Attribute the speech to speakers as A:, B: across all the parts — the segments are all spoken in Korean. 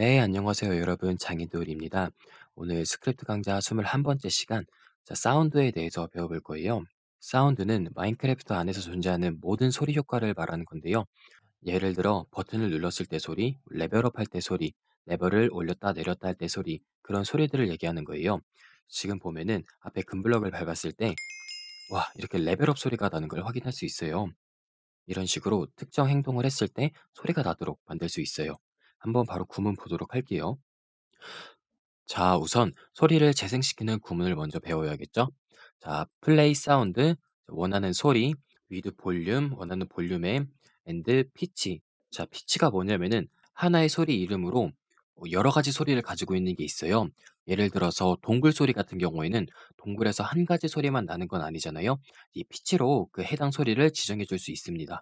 A: 네, 안녕하세요, 여러분. 장희돌입니다. 오늘 스크립트 강좌 21번째 시간, 사운드에 대해서 배워볼 거예요. 사운드는 마인크래프트 안에서 존재하는 모든 소리 효과를 말하는 건데요. 예를 들어, 버튼을 눌렀을 때 소리, 레벨업 할 때 소리, 레벨을 올렸다 내렸다 할 때 소리, 그런 소리들을 얘기하는 거예요. 지금 보면은 앞에 금블럭을 밟았을 때, 와, 이렇게 레벨업 소리가 나는 걸 확인할 수 있어요. 이런 식으로 특정 행동을 했을 때 소리가 나도록 만들 수 있어요. 한번 바로 구문 보도록 할게요. 자, 우선 소리를 재생시키는 구문을 먼저 배워야겠죠? 자, 플레이 사운드, 원하는 소리, 위드 볼륨, 원하는 볼륨의, 앤드 피치. 자, 피치가 뭐냐면은 하나의 소리 이름으로 여러 가지 소리를 가지고 있는 게 있어요. 예를 들어서 동굴 소리 같은 경우에는 동굴에서 한 가지 소리만 나는 건 아니잖아요. 이 피치로 그 해당 소리를 지정해 줄 수 있습니다.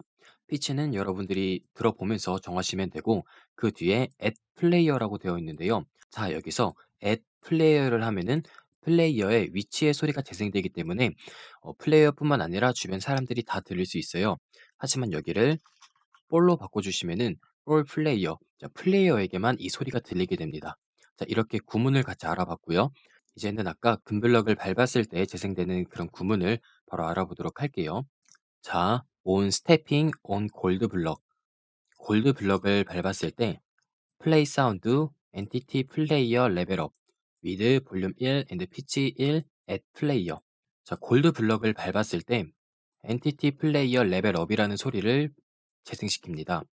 A: 피치는 여러분들이 들어보면서 정하시면 되고 그 뒤에 at player라고 되어 있는데요. 자, 여기서 at 플레이어를 하면은 플레이어의 위치의 소리가 재생되기 때문에 플레이어뿐만 아니라 주변 사람들이 다 들을 수 있어요. 하지만 여기를 볼로 바꿔주시면은 볼 플레이어, 자, 플레이어에게만 이 소리가 들리게 됩니다. 자, 이렇게 구문을 같이 알아봤고요. 이제는 아까 금블럭을 밟았을 때 재생되는 그런 구문을 바로 알아보도록 할게요. 자, on stepping on gold block. 골드 블럭을 밟았을 때 플레이 사운드, 엔티티 플레이어 레벨업, 위드 볼륨 1 앤드 피치 1 at 플레이어. 자, 골드 블럭을 밟았을 때 엔티티 플레이어 레벨업이라는 소리를 재생시킵니다.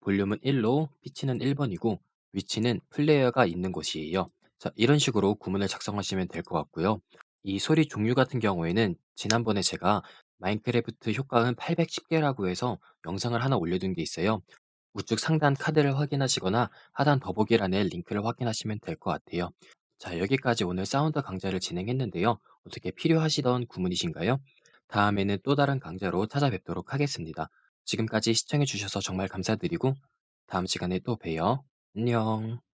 A: 볼륨은 1로, 피치는 1번이고, 위치는 플레이어가 있는 곳이에요. 자, 이런 식으로 구문을 작성하시면 될 것 같고요. 이 소리 종류 같은 경우에는 지난번에 제가 마인크래프트 효과음 810개라고 해서 영상을 하나 올려둔 게 있어요. 우측 상단 카드를 확인하시거나 하단 더보기란에 링크를 확인하시면 될 것 같아요. 자, 여기까지 오늘 사운드 강좌를 진행했는데요. 어떻게 필요하시던 구문이신가요? 다음에는 또 다른 강좌로 찾아뵙도록 하겠습니다. 지금까지 시청해주셔서 정말 감사드리고, 다음 시간에 또 봬요. 안녕.